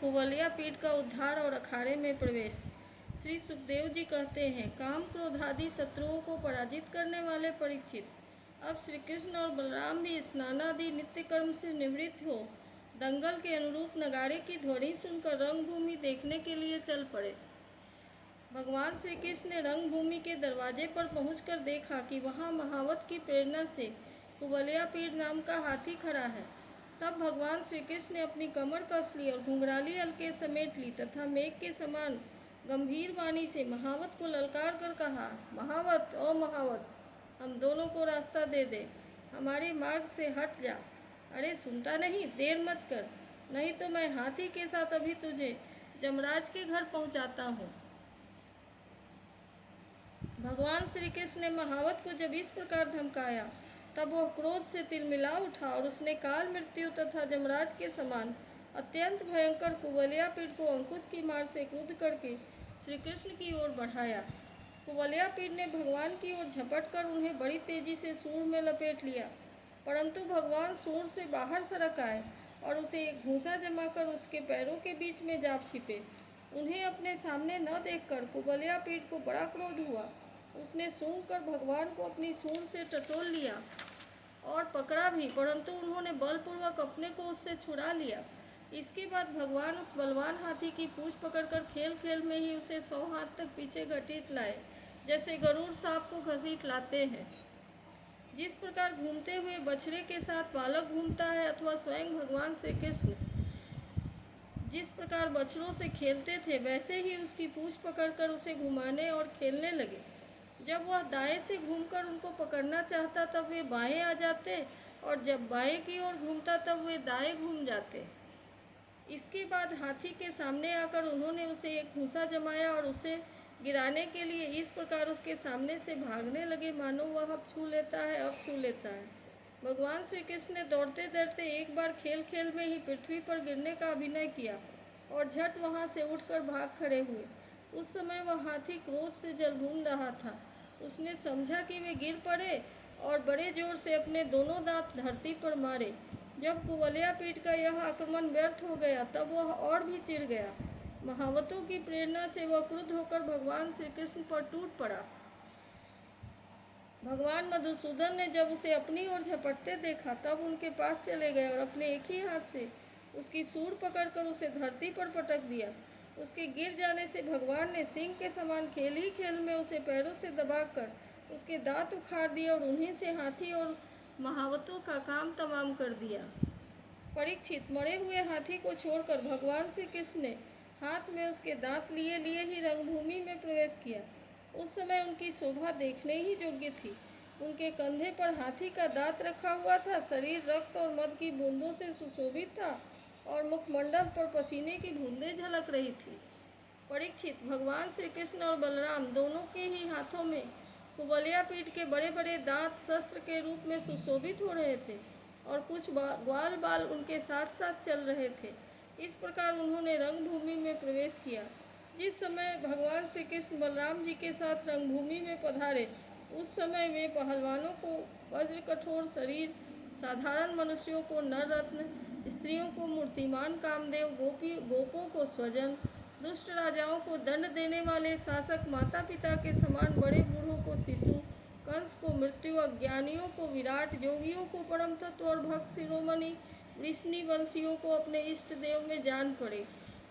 कुवलया पीठ का उद्धार और अखाड़े में प्रवेश। श्री सुखदेव जी कहते हैं, काम क्रोध आदि शत्रुओं को पराजित करने वाले परीक्षित, अब श्री कृष्ण और बलराम भी स्नानादि नित्य कर्म से निवृत्त हो दंगल के अनुरूप नगाड़े की ध्वनि सुनकर रंगभूमि देखने के लिए चल पड़े। भगवान श्री कृष्ण ने रंगभूमि के दरवाजे पर पहुंचकर देखा कि वहां महावत की प्रेरणा से कुवलया पीठ नाम का हाथी खड़ा है। तब भगवान श्री कृष्ण ने अपनी कमर कस ली और घुंघराली अलके समेट ली तथा मेघ के समान गंभीर वाणी से महावत को ललकार कर कहा, महावत, ओ महावत, हम दोनों को रास्ता दे दे, हमारे मार्ग से हट जा। अरे सुनता नहीं, देर मत कर, नहीं तो मैं हाथी के साथ अभी तुझे जमराज के घर पहुंचाता हूँ। भगवान श्री कृष्ण ने महावत को जब इस प्रकार धमकाया तब वह क्रोध से तिलमिला उठा और उसने काल मृत्यु तथा जमराज के समान अत्यंत भयंकर कुवलया पीठ को अंकुश की मार से क्रुद्ध करके श्री कृष्ण की ओर बढ़ाया। कुवलया पीठ ने भगवान की ओर झपट कर उन्हें बड़ी तेजी से सूंड में लपेट लिया, परंतु भगवान सूंड से बाहर सरक आए और उसे एक घूंसा जमाकर उसके पैरों के बीच में जा छिपे। उन्हें अपने सामने न देखकर कुवलया पीठ को बड़ा क्रोध हुआ। उसने सूंघ कर भगवान को अपनी सूंड से टटोल लिया और पकड़ा भी, परंतु उन्होंने बलपूर्वक अपने को उससे छुड़ा लिया। इसके बाद भगवान उस बलवान हाथी की पूंछ पकड़कर खेल खेल में ही उसे 100 हाथ तक पीछे घसीट लाए, जैसे गरुड़ सांप को घसीट लाते हैं। जिस प्रकार घूमते हुए बछड़े के साथ बालक घूमता है अथवा स्वयं भगवान श्री कृष्ण जिस प्रकार बछड़ों से खेलते थे, वैसे ही उसकी पूंछ पकड़कर उसे घुमाने और खेलने लगे। जब वह दाएं से घूमकर उनको पकड़ना चाहता तब वे बाएं आ जाते और जब बाएं की ओर घूमता तब वे दाएं घूम जाते। इसके बाद हाथी के सामने आकर उन्होंने उसे एक घूंसा जमाया और उसे गिराने के लिए इस प्रकार उसके सामने से भागने लगे मानो वह अब छू लेता है, अब छू लेता है। भगवान श्री कृष्ण ने दौड़ते दौड़ते एक बार खेल खेल में ही पृथ्वी पर गिरने का अभिनय किया और झट वहां से उठकर भाग खड़े हुए। उस समय वह हाथी क्रोध से जलभून रहा था। उसने समझा कि वे गिर पड़े और बड़े जोर से अपने दोनों दांत धरती पर मारे। जब कुवलया पीठ का यह आक्रमण व्यर्थ हो गया तब वह और भी चिढ़ गया। महावतों की प्रेरणा से वह क्रुद्ध होकर भगवान श्री कृष्ण पर टूट पड़ा। भगवान मधुसूदन ने जब उसे अपनी ओर झपटते देखा तब उनके पास चले गए और अपने एक ही हाथ से उसकी सूंड पकड़कर उसे धरती पर पटक दिया। उसके गिर जाने से भगवान ने सिंह के समान खेल ही खेल में उसे पैरों से दबाकर उसके दांत उखाड़ दिए और उन्हीं से हाथी और महावतों का काम तमाम कर दिया। परीक्षित, मरे हुए हाथी को छोड़कर भगवान श्री कृष्ण ने हाथ में उसके दांत लिए लिए ही रंगभूमि में प्रवेश किया। उस समय उनकी शोभा देखने ही योग्य थी। उनके कंधे पर हाथी का दांत रखा हुआ था, शरीर रक्त और मद की बूंदों से सुशोभित था और मुखमंडल पर पसीने की बूंदें झलक रही थी। परीक्षित, भगवान श्री कृष्ण और बलराम दोनों के ही हाथों में कुवलया पीठ के बड़े बड़े दांत शस्त्र के रूप में सुशोभित हो रहे थे और कुछ ग्वाल बाल उनके साथ साथ चल रहे थे। इस प्रकार उन्होंने रंगभूमि में प्रवेश किया। जिस समय भगवान श्री कृष्ण बलराम जी के साथ रंगभूमि में पधारे उस समय वे पहलवानों को वज्र कठोर शरीर, साधारण मनुष्यों को नर रत्न, स्त्रियों को मूर्तिमान कामदेव, गोपों को स्वजन, दुष्ट राजाओं को दंड देने वाले शासक, माता पिता के समान बड़े बूढ़ों को शिशु, कंस को मृत्यु, अज्ञानियों को विराट, जोगियों को परम तत्व और भक्त शिरोमणि वृष्णि वंशियों को अपने इष्ट देव में जान पड़े।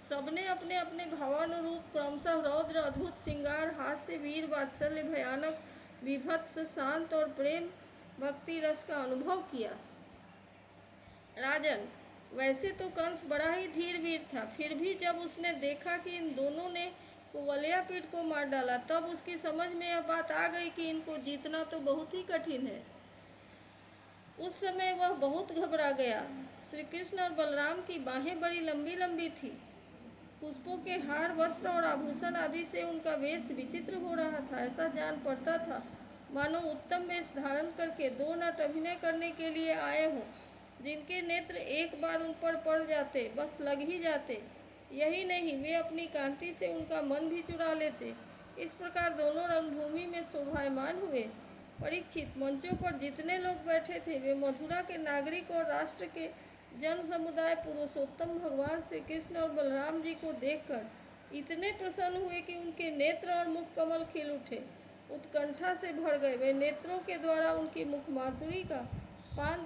सबने अपने अपने भावानुरूप क्रमशः रौद्र, अद्भुत श्रृंगार, हास्य, वीर, वात्सल्य, भयानक, विभत्स, शांत और प्रेम भक्ति रस का अनुभव किया। राजन, वैसे तो कंस बड़ा ही धीर वीर था, फिर भी जब उसने देखा कि इन दोनों ने कुवलया पीठ को मार डाला तब उसकी समझ में यह बात आ गई कि इनको जीतना तो बहुत ही कठिन है। उस समय वह बहुत घबरा गया। श्री कृष्ण और बलराम की बाहें बड़ी लंबी लंबी थी। पुष्पों के हार, वस्त्र और आभूषण आदि से उनका वेश विचित्र हो रहा था। ऐसा जान पड़ता था मानो उत्तम वेश धारण करके दो नट अभिनय करने के लिए आए हों, जिनके नेत्र एक बार उन पर पड़ जाते बस लग ही जाते। यही नहीं, वे अपनी कांति से उनका मन भी चुरा लेते। इस प्रकार दोनों रंगभूमि में शोभायमान हुए। परीक्षित, मंचों पर जितने लोग बैठे थे वे मथुरा के नागरिक और राष्ट्र के जन समुदाय पुरुषोत्तम भगवान श्री कृष्ण और बलराम जी को देखकर इतने प्रसन्न हुए कि उनके नेत्र और मुख कमल खिल उठे, उत्कंठा से भर गए। वे नेत्रों के द्वारा उनकी मुख माधुरी का पान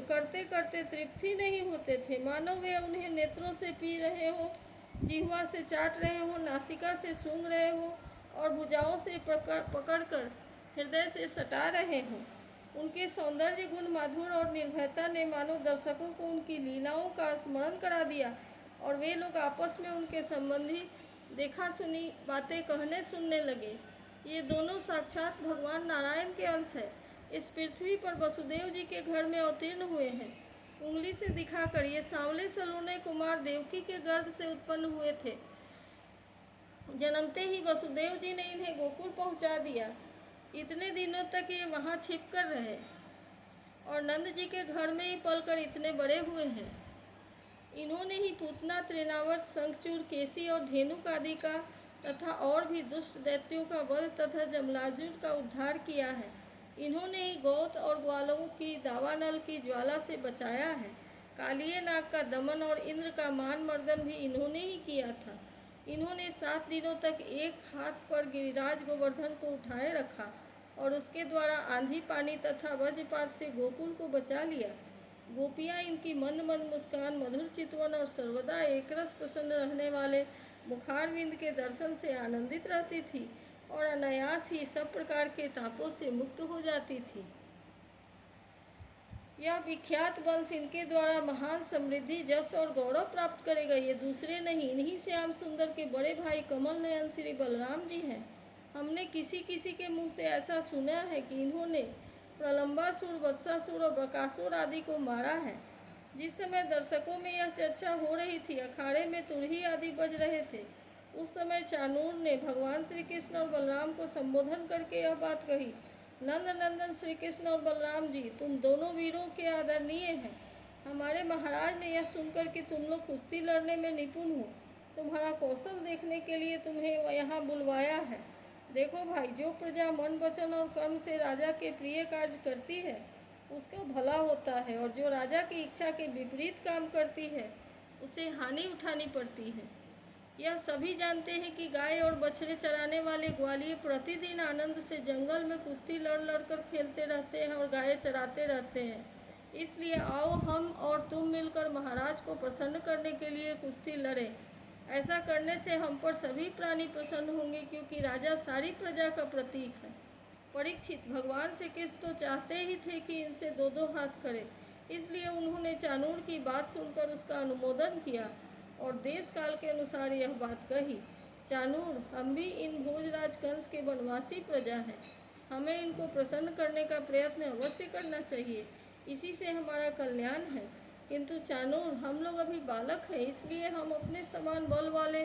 करते करते तृप्ति नहीं होते थे, मानो वे उन्हें नेत्रों से पी रहे हो, जिह्वा से चाट रहे हो, नासिका से सूंघ रहे हो और भुजाओं से पकड़कर हृदय से सटा रहे हो। उनके सौंदर्य गुण माधुर और निर्भयता ने मानो दर्शकों को उनकी लीलाओं का स्मरण करा दिया और वे लोग आपस में उनके संबंधी देखा सुनी बातें कहने सुनने लगे। ये दोनों साक्षात भगवान नारायण के अंश है। इस पृथ्वी पर वसुदेव जी के घर में अवतीर्ण हुए हैं। उंगली से दिखाकर ये सांवले सलोने कुमार देवकी के गर्भ से उत्पन्न हुए थे। जन्मते ही वसुदेव जी ने इन्हें गोकुल पहुंचा दिया। इतने दिनों तक ये वहाँ छिप कर रहे और नंद जी के घर में ही पलकर इतने बड़े हुए हैं। इन्होंने ही पूतना, त्रिनावर्त, शंखचूड़, केसी और धेनुक आदि का तथा और भी दुष्ट दैत्यों का वध तथा जमलाजुर का उद्धार किया है। इन्होंने ही गौत और ग्वालों की दावानल की ज्वाला से बचाया है। कालिये नाग का दमन और इंद्र का मान मर्दन भी इन्होंने ही किया था। इन्होंने 7 दिनों तक एक हाथ पर गिरिराज गोवर्धन को उठाए रखा और उसके द्वारा आंधी पानी तथा वज्रपात से गोकुल को बचा लिया। गोपियाँ इनकी मंद मंद मुस्कान, मधुर चितवन और सर्वदा एकरस प्रसन्न रहने वाले मुखारविंद के दर्शन से आनंदित रहती थी और अनायास ही सब प्रकार के तापों से मुक्त हो जाती थी। यह विख्यात वंश इनके द्वारा महान समृद्धि, जस और गौरव प्राप्त करेगा। ये दूसरे नहीं, इन्हीं श्याम सुंदर के बड़े भाई कमल नयन श्री बलराम जी हैं। हमने किसी किसी के मुँह से ऐसा सुना है कि इन्होंने प्रलंबासुर, वत्सासुर और बकासुर आदि को मारा है। जिस समय दर्शकों में यह चर्चा हो रही थी, अखाड़े में तुरही आदि बज रहे थे, उस समय चाणूर ने भगवान श्री कृष्ण और बलराम को संबोधन करके यह बात कही। नंद नंदन श्री कृष्ण और बलराम जी, तुम दोनों वीरों के आदरणीय हैं। हमारे महाराज ने यह सुनकर कि तुम लोग कुश्ती लड़ने में निपुण हो, तुम्हारा कौशल देखने के लिए तुम्हें यहाँ बुलवाया है। देखो भाई, जो प्रजा मन, वचन और कर्म से राजा के प्रिय कार्य करती है उसका भला होता है, और जो राजा की इच्छा के विपरीत काम करती है उसे हानि उठानी पड़ती है। यह सभी जानते हैं कि गाय और बछड़े चराने वाले ग्वालियर प्रतिदिन आनंद से जंगल में कुश्ती लड़ लड़कर खेलते रहते हैं और गायें चराते रहते हैं। इसलिए आओ हम और तुम मिलकर महाराज को प्रसन्न करने के लिए कुश्ती लड़ें। ऐसा करने से हम पर सभी प्राणी प्रसन्न होंगे, क्योंकि राजा सारी प्रजा का प्रतीक है। परीक्षित, भगवान श्री कृष्ण तो चाहते ही थे कि इनसे 2-2 हाथ करें, इसलिए उन्होंने चाणूर की बात सुनकर उसका अनुमोदन किया और देश काल के अनुसार यह बात कही। चाणूर, हम भी इन भोजराज कंस के वनवासी प्रजा हैं। हमें इनको प्रसन्न करने का प्रयत्न अवश्य करना चाहिए, इसी से हमारा कल्याण है। किंतु चाणूर, हम लोग अभी बालक हैं, इसलिए हम अपने समान बल वाले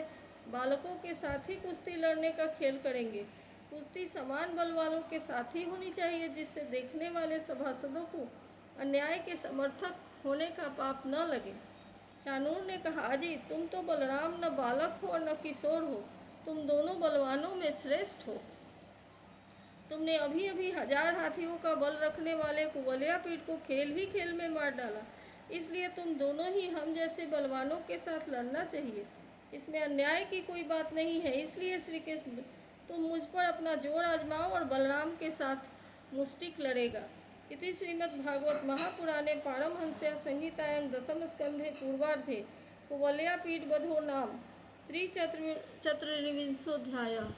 बालकों के साथ ही कुश्ती लड़ने का खेल करेंगे। कुश्ती समान बल वालों के साथ ही होनी चाहिए, जिससे देखने वाले सभासदों को अन्याय के समर्थक होने का पाप न लगे। चाणूर ने कहा, अजी, तुम तो बलराम न बालक हो और न किशोर हो, तुम दोनों बलवानों में श्रेष्ठ हो। तुमने अभी अभी 1000 हाथियों का बल रखने वाले कुवलयापीठ को खेल ही खेल में मार डाला, इसलिए तुम दोनों ही हम जैसे बलवानों के साथ लड़ना चाहिए। इसमें अन्याय की कोई बात नहीं है। इसलिए श्री कृष्ण, तुम मुझ पर अपना जोर आजमाओ और बलराम के साथ मुष्टिक लड़ेगा। इति श्रीमद्भागवत महापुराणे पारमहंस्यां संहितायां दशम स्कंधे पूर्वार्धे कुवलयापीठ वधो नाम 3 चतुर्विंशोऽध्यायः।